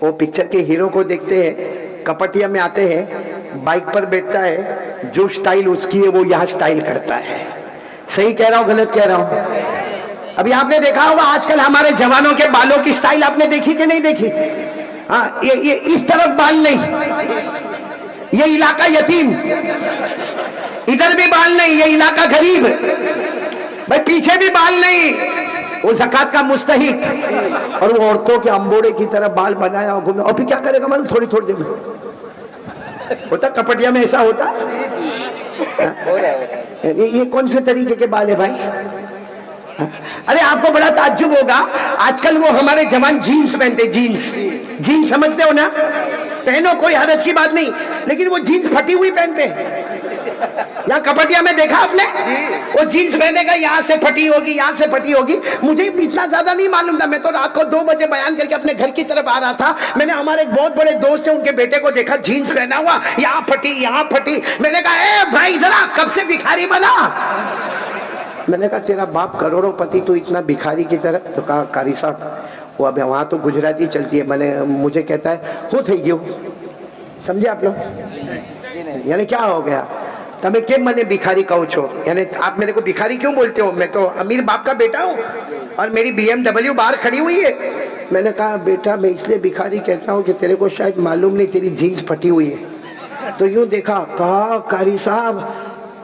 वो पिक्चर के हीरो को देखते हैं, कपटिया में आते हैं, बाइक पर बैठता है, जो स्टाइल उसकी है वो यहाँ स्टाइल करता है। सही कह रहा हूँ गलत कह रहा हूँ? अभी आपने देखा होगा आजकल हमारे जवानों के बालों की स्टाइल आपने देखी कि नहीं देखी? हाँ, ये इस तरफ बाल नहीं, ये इलाका यतीम, इधर भी बाल नहीं, ये इलाका गरीब, भाई पीछे भी बाल नहीं, वो ज़कात का मुस्तहिक, और वो औरतों के अंबोड़े की तरह बाल बनाया और घूमे। और फिर क्या करेगा मालूम? थोड़ी थोड़ी देर में होता, कपटिया में ऐसा होता। ये कौन से तरीके के बाल है भाई? अरे आपको बड़ा ताज्जुब होगा, आजकल वो हमारे जवान जीन्स पहनते, जीन्स समझते हो ना? पहनो, कोई हरज की बात नहीं, लेकिन वो जीन्स फटी हुई पहनते हैं। यहाँ कपटिया में देखा आपने? वो जीन्स पहनेगा, यहाँ से फटी होगी, यहाँ से फटी होगी। मुझे इतना ज्यादा नहीं मालूम था, मैं तो रात को 2 बजे बयान करके अपने घर की तरफ आ रहा था। मैंने हमारे एक बहुत बड़े दोस्त से उनके बेटे को देखा, जीन्स पहना हुआ, यहाँ फटी, यहाँ फटी। मैंने कहा, ए भाई इधर आ, कब से भिखारी बना? मैंने कहा, तेरा बाप करोड़ोंपति, तो इतना भिखारी की तरह? तो कहा, कारी साहब वो अब वहाँ तो गुजराती चलती है। मैंने, मुझे कहता है, हूँ थी गयो, समझे आप लोग? यानी क्या हो गया? तमें केम मने भिखारी कहो छो? यानी आप मेरे को भिखारी क्यों बोलते हो? मैं तो अमीर बाप का बेटा हूँ और मेरी BMW बाहर खड़ी हुई है। मैंने कहा, बेटा मैं इसलिए भिखारी कहता हूँ कि तेरे को शायद मालूम नहीं, तेरी जीन्स फटी हुई है। तो यूं देखा, कहा, कारी साहब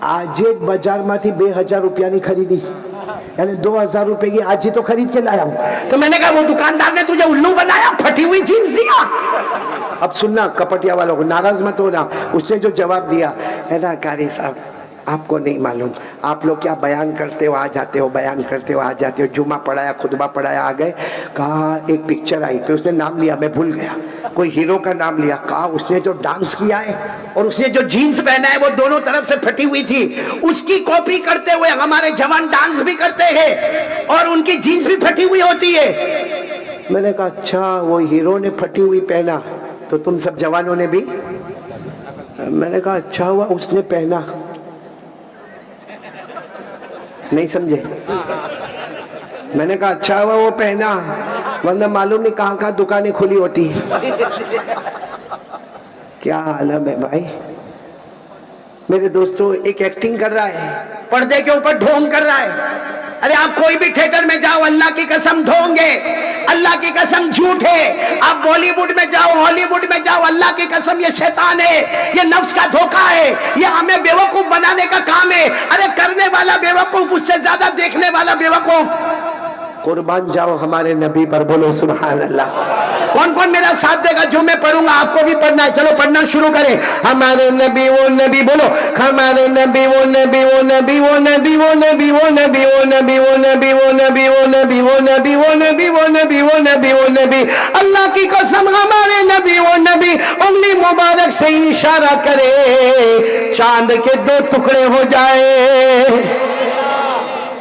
आज एक बाजार में 2000 रुपया नहीं खरीदी, यानी 2000 रुपए की आज ही तो खरीद के लाया हूँ। तो मैंने कहा, वो दुकानदार ने तुझे उल्लू बनाया, फटी हुई जीन्स दिया। अब सुनना कपटिया वालों को, नाराज मत होना। उसने जो जवाब दिया है ना, कारी साहब आपको नहीं मालूम, आप लोग क्या बयान करते हो आ जाते हो, बयान करते हो आ जाते हो, जुमा पढ़ाया, खुतबा पढ़ाया, आ गए। कहा एक पिक्चर आई, तो उसने नाम लिया, मैं भूल गया, कोई हीरो का नाम लिया। कहा उसने जो डांस किया है और उसने जो जीन्स पहना है वो दोनों तरफ से फटी हुई थी, उसकी कॉपी करते हुए हमारे जवान डांस भी करते हैं और उनकी जीन्स भी फटी हुई होती है। मैंने कहा, अच्छा वो हीरो ने फटी हुई पहना तो तुम सब जवानों ने भी? मैंने कहा, अच्छा हुआ उसने पहना। नहीं समझे? मैंने कहा, अच्छा हुआ वो पहना, वरना मालूम नहीं कहाँ कहाँ दुकानें खुली होती है। क्या आलम है भाई। मेरे दोस्तों, एक एक्टिंग कर रहा है, पर्दे के ऊपर ढोंग कर रहा है। अरे आप कोई भी थिएटर में जाओ, अल्लाह की कसम ढोंग है, अल्लाह की कसम झूठ है। आप बॉलीवुड में जाओ, हॉलीवुड में जाओ, अल्लाह की कसम ये शैतान है, ये नफ्स का धोखा है, ये हमें बेवकूफ बनाने का काम है। अरे करने वाला बेवकूफ, उससे ज्यादा देखने वाला बेवकूफ। कुर्बान जाओ हमारे नबी पर, बोलो सुभान अल्लाह। कौन कौन मेरा साथ देगा? जो मैं पढ़ूंगा आपको भी पढ़ना है। चलो पढ़ना शुरू करें। हमारे नबी वो नबी, बोलो हमारे नबी वो नबी, वो नबी वो नबी, वो नबी वो नबी, वो नबी वो नबी, वो नबी वो नबी, वो नबी वो नबी, वो नबी वो नबी, वो नबी। अल्लाह की कसम हमारे नबी वो नबी उंगली मुबारक से इशारा करे, चांद के 2 टुकड़े हो जाए।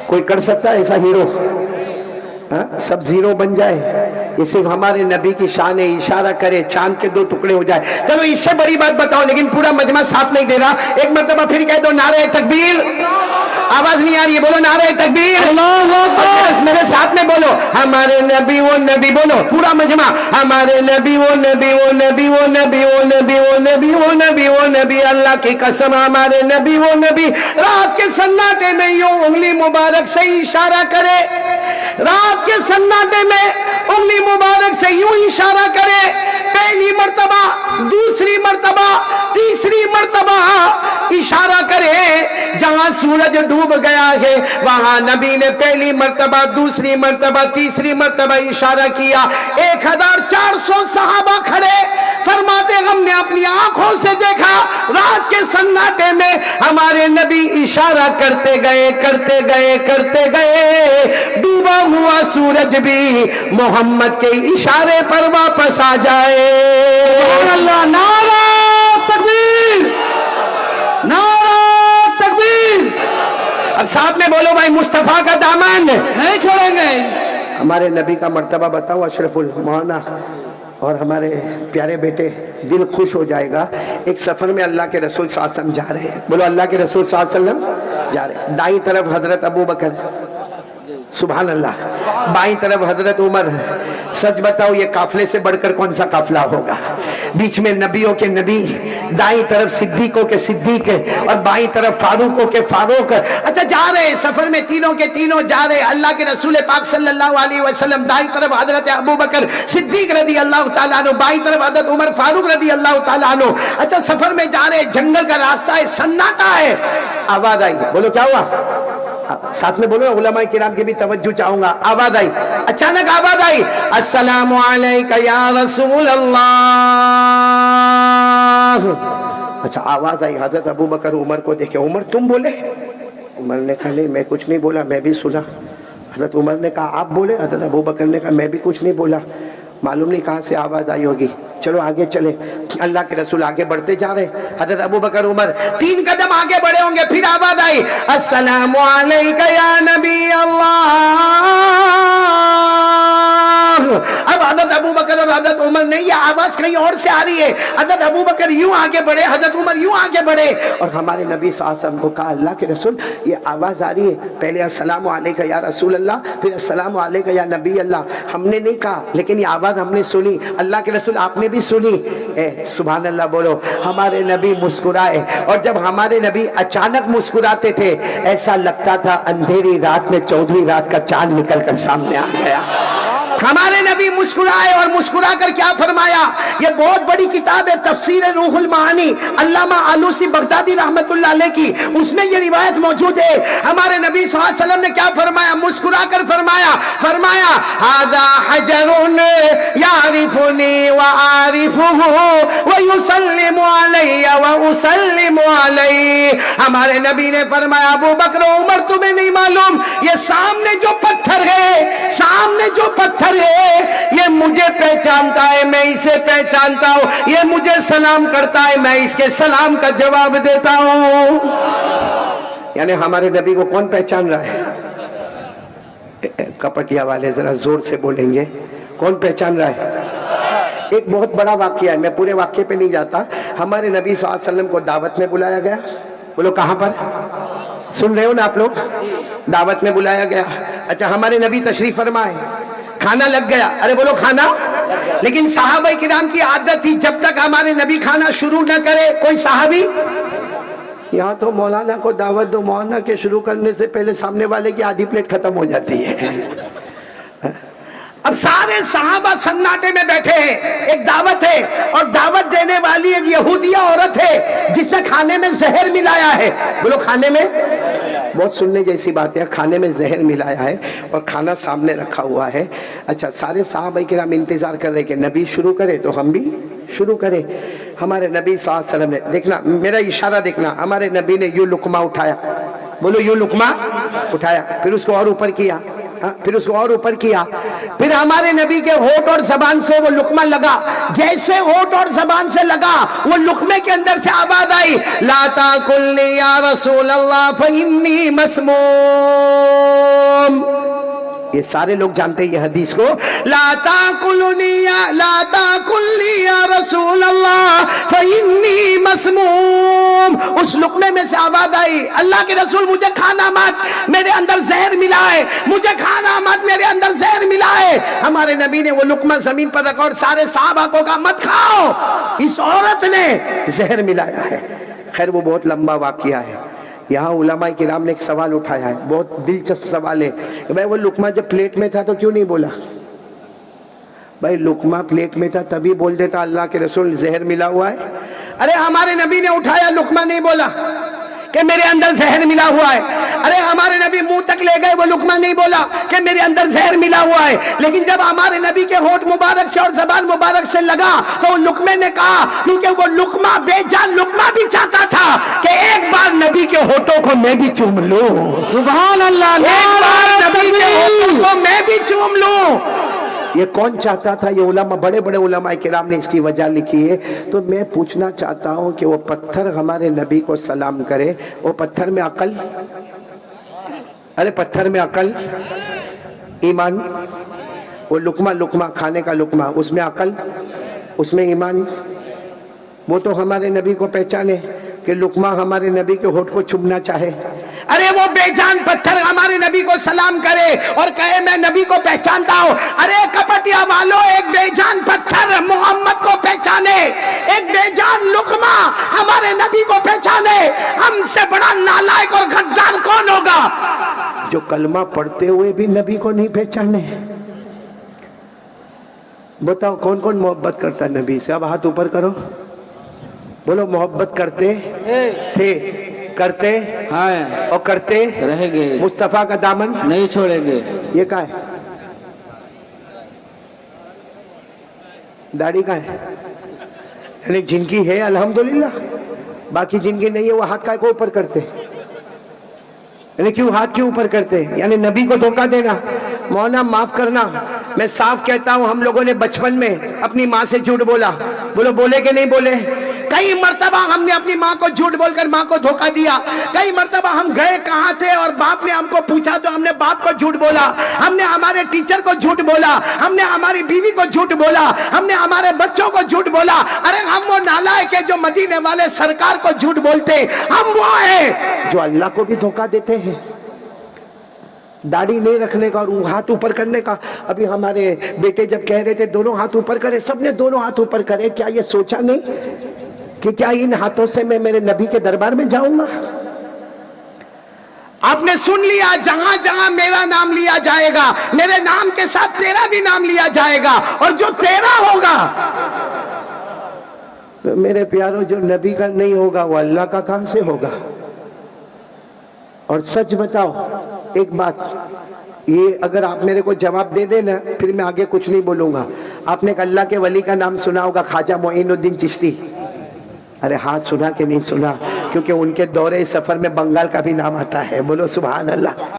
कोई कर सकता है ऐसा हीरो? हाँ? सब जीरो बन जाए? ये सिर्फ हमारे नबी की शान है, इशारा करे चांद के 2 टुकड़े हो जाए। चलो इससे बड़ी बात बताओ, लेकिन पूरा मजमा साथ नहीं दे रहा। एक मर्तबा फिर कह दो नारे तकबीर। आवाज नहीं आ रही है, बोलो नारे तकबीर। मेरे साथ में बोलो हमारे नबी वो नबी, बोलो पूरा मजमा हमारे नबी वो नबी, वो नबी वो नबी, वो नबी वो नबी, वो नबी वो नबी। अल्लाह की कसम हमारे नबी वो नबी रात के सन्नाटे में यूं उंगली मुबारक से इशारा करे, रात के सन्नाटे में उंगली मुबारक से यूं इशारा करे, पहली मर्तबा, दूसरी मर्तबा, तीसरी मर्तबा इशारा करे। जहां सूरज डूब गया है वहां नबी ने पहली मर्तबा, दूसरी मर्तबा, तीसरी मर्तबा इशारा किया। 1400 सहाबा खड़े, फरमाते हमने अपनी आंखों से देखा, रात के सन्नाटे में हमारे नबी इशारा करते गए, करते गए, करते गए, डूबा हुआ सूरज भी मोहम्मद के इशारे पर वापस आ जाए। अल्लाह, नारा तकबीर, नारा तकबीर। अब साथ में बोलो भाई, मुस्तफा का दामन नहीं छोड़ेंगे। हमारे नबी का मर्तबा बताओ अशरफुल मौलाना और हमारे प्यारे बेटे, दिल खुश हो जाएगा। एक सफर में अल्लाह के रसूल सल्लल्लाहु अलैहि वसल्लम जा रहे हैं, बोलो अल्लाह के रसूल सल्लल्लाहु अलैहि वसल्लम जा रहे हैं। दाई तरफ हजरत अबू बकर, सुभान अल्लाह, बाई तरफ हजरत उमर, सच बताओ ये काफले से बढ़कर कौन सा काफला होगा? बीच में नबियों के नबी, दाईं तरफ सिद्दीकों के सिद्दीक और बाईं तरफ फारूकों के फारूक। अच्छा जा रहे सफर में तीनों के तीनों जा रहे, अल्लाह के रसूल पाक सल्लल्लाहु अलैहि वसल्लम, दाईं तरफ हजरत अबू बकर सिद्दीक रदी अल्लाह ताला अन्हु, बाईं तरफ हजरत उमर फारूक रदी अल्लाह ताला अन्हु। अच्छा सफर में जा रहे, जंगल का रास्ता है, सन्नाटा है, आवाज आई, बोलो क्या हुआ? साथ में बोलो, उलमा किराम की भी तवज्जो चाहूंगा। आवाज आई, अचानक आवाज आई, अस्सलामु अलैका या रसूल अल्लाह। अच्छा आवाज आई, हजरत अबू बकर उमर को देखे, उमर तुम बोले? उमर ने कहा नहीं मैं कुछ नहीं बोला, मैं भी सुना। हजरत उमर ने कहा आप बोले? हजरत अबू बकर ने कहा मैं भी कुछ नहीं बोला, मालूम नहीं कहाँ से आवाज आई होगी, चलो आगे चले। अल्लाह के रसूल आगे बढ़ते जा रहे, हजरत अबू बकर उमर 3 कदम आगे बढ़े होंगे, फिर आवाज आई, अस्सलामु अलैका या नबी अल्लाह। अब हजरत अबू बकर और हजरत उमर ने, ये आवाज कहीं और से आ रही है। हजरत अबू बकर यूं आगे बढ़े, हजरत उमर यूं आगे बढ़े, और हमारे नबी सल्लल्लाहु अलैहि वसल्लम को कहा अल्लाह के रसूल ये आवाज आ रही है, पहले अस्सलामु अलैका या रसूल अल्लाह, फिर अस्सलामु अलैका या नबी अल्लाह। हमने नहीं कहा, लेकिन ये आवाज हमने सुनी, अल्लाह के रसूल आपने भी सुनी। सुभान अल्लाह बोलो। हमारे नबी मुस्कुराए, और जब हमारे नबी अचानक मुस्कुराते थे ऐसा लगता था अंधेरी रात में 14वीं रात का चांद निकलकर सामने आ गया। हमारे नबी मुस्कुराए और मुस्कुरा कर क्या फरमाया? ये बहुत बड़ी किताब है तफसीर रूहुल मानी, अल्लामा आलूसी बगदादी रहमतुल्लाह अलैह की, उसमें ये रिवायत मौजूद है। हमारे नबी सल्लल्लाहु अलैहि वसल्लम ने क्या फरमाया? मुस्कुरा कर फरमाया हादा हजरुन यारिफुनी व आरिफुहु व युसल्लिमु अलैया व उसल्लिमु अलैहि। हमारे नबी ने फरमाया अबू बकर उमर तुम्हें नहीं मालूम, ये सामने जो पत्थर है, सामने जो पत्थर है, ये मुझे पहचानता है, मैं इसे पहचानता हूं, ये मुझे सलाम करता है, मैं इसके सलाम का जवाब देता हूं। यानी हमारे नबी को कौन पहचान रहा है? कपटिया वाले जरा जोर से बोलेंगे, कौन पहचान रहा है? एक बहुत बड़ा वाक्य है, मैं पूरे वाक्य पे नहीं जाता। हमारे नबी सल्लल्लाहु अलैहि वसल्लम को दावत में बुलाया गया, बोलो कहां पर? सुन रहे हो ना आप लोग? दावत में बुलाया गया। अच्छा हमारे नबी तशरीफ फरमाए, खाना लग गया, अरे बोलो खाना। लेकिन सहाबा किराम की आदत थी जब तक हमारे नबी खाना शुरू न करे कोई सहाबी, यहाँ तो मौलाना को दावत दो, मौलाना के शुरू करने से पहले सामने वाले की आधी प्लेट खत्म हो जाती है। अब सारे सहाबा सन्नाटे में बैठे हैं, एक दावत है, और दावत देने वाली एक यहूदिया औरत है जिसने खाने में जहर मिलाया है। बोलो खाने में, बहुत सुनने जैसी बात है, खाने में जहर मिलाया है और खाना सामने रखा हुआ है। अच्छा सारे साहबा किराम इंतजार कर रहे कि नबी शुरू करे तो हम भी शुरू करें। हमारे नबी सल्लल्लाहु अलैहि वसल्लम ने, देखना मेरा इशारा देखना, हमारे नबी ने यूं लुकमा उठाया, बोलो यूं लुकमा उठाया, फिर उसको और ऊपर किया, फिर उसको और ऊपर किया, फिर हमारे नबी के होठ और जबान से वो लुकमा लगा। जैसे होठ और जबान से लगा वो लुकमे के अंदर से आवाज आई, ला ताकुल्नी या रसूल अल्लाह फइन्नी मसमूम। ये सारे लोग जानते हैं ये हदीस को, ला ताकुल्नी या रसूल अल्लाह फइन्नी मसमूम। उस लुकमे में से आवाज आई, अल्लाह के रसूल मुझे खाना मत, मेरे अंदर जहर मिला है, मुझे खाना मत, मेरे अंदर जहर मिला है। हमारे नबी ने वो लुकमा जमीन पर रखा और सारे सहाबा को कहा मत खाओ, इस औरत ने जहर मिलाया है। खैर वो बहुत लंबा वाकया है। यहाँ उलमा किराम ने एक सवाल उठाया है, बहुत दिलचस्प सवाल है, भाई वो लुकमा जब प्लेट में था तो क्यों नहीं बोला? भाई लुकमा प्लेट में था तभी बोल देता अल्लाह के रसूल जहर मिला हुआ है। अरे हमारे नबी ने उठाया, लुकमा नहीं बोला कि मेरे अंदर जहर मिला हुआ है। अरे हमारे नबी मुंह तक ले गए, वो लुकमा नहीं बोला कि मेरे अंदर जहर मिला हुआ है। लेकिन जब हमारे नबी के होठ मुबारक से और जबान मुबारक से लगा तो लुकमे ने कहा, क्योंकि वो लुकमा बेजान लुकमा भी चाहता था कि एक बार नबी के होठों को मैं भी चूम लूं। सुभान अल्लाह, एक बार नबी के होठों को मैं भी चूम लूं। ये कौन चाहता था? ये उलमा, बड़े बड़े उलमा किराम ने इसकी वजह लिखी है। तो मैं पूछना चाहता हूं कि वो पत्थर हमारे नबी को सलाम करे, वो पत्थर में अकल, अरे पत्थर में अकल, ईमान, वो लुकमा खाने का लुकमा, उसमें अकल, उसमें ईमान। वो तो हमारे नबी को पहचाने कि लुकमा हमारे नबी के होठ को चुभना चाहे। ارے وہ بے جان پتھر ہمارے نبی کو سلام کرے اور کہے میں نبی کو پہچانتا ہوں. ارے کپٹیا والوں، ایک بے جان پتھر محمد کو پہچانے، ایک بے جان لقمہ ہمارے نبی کو پہچانے، ہم سے بڑا نالائق اور غدار کون ہوگا جو کلمہ پڑھتے ہوئے بھی نبی کو نہیں پہچانے؟ بتاؤ کون کون محبت کرتا ہے نبی سے؟ اب ہاتھ اوپر کرو، بولو محبت کرتے تھے، کرتے اور کرتے رہیں گے، مصطفیٰ کا دامن نہیں چھوڑیں گے. یہ کہاں ہے؟ داڑھی کہاں ہے؟ یعنی جن کی ہے الحمدللہ، باقی جن کی نہیں ہے وہ ہاتھ کو اوپر کرتے. یعنی کیوں ہاتھ کیوں اوپر کرتے؟ یعنی نبی کو دھوکہ دینا. مولانا معاف کرنا، میں صاف کہتا ہوں ہم لوگوں نے بچپن میں اپنی ماں سے جھوٹ بولا. بولو بولے کہ نہیں بولے؟ کئی مرتبہ ہم نے اپنی ماں کو جھوٹ بول کر ماں کو دھوکہ دیا. کئی مرتبہ ہم گئے کہاں تھے اور باپ نے ہم کو پوچھا تو ہم نے باپ کو جھوٹ بولا. ہم نے ہمارے ٹیچر کو جھوٹ بولا، ہم نے ہماری بیوی کو جھوٹ بولا، ہم نے ہمارے بچوں کو جھوٹ بولا. ارے ہم وہ نالائق ہیں جو مدینے والے سرکار کو جھوٹ بولتے. ہم وہ ہیں جو اللہ کو بھی دھوکہ دیتے ہیں. داڑھی نہیں رکھنے کا اور ہاتھ اوپر کرنے کا. ابھی ہمارے بیٹے جب کہہ رہے تھے دونوں ہاتھ اوپر کرے، سب نے دونوں ہاتھ اوپر کرے. کیا یہ سوچا نہیں کہ کیا ان ہاتھوں سے میں میرے نبی کے دربار میں جاؤں گا؟ آپ نے سن لیا، جہاں جہاں میرا نام لیا جائے گا میرے نام کے ساتھ تیرا بھی نام لیا جائے گا، اور جو تیرا ہوگا تو میرے پیاروں جو نبی کا نہیں ہوگا وہ اللہ کا کہاں سے ہوگا؟ اور سچ بتاؤ ایک بات، یہ اگر آپ میرے کو جواب دے دیں نا پھر میں آگے کچھ نہیں بولوں گا. آپ نے اللہ کے ولی کا نام سنا ہوگا، خواجہ معین الدین چشتی. ارے ہاتھ سنا کہ نہیں سنا؟ کیونکہ ان کے دورے سفر میں بنگال کا بھی نام آتا ہے. بولو سبحان اللہ.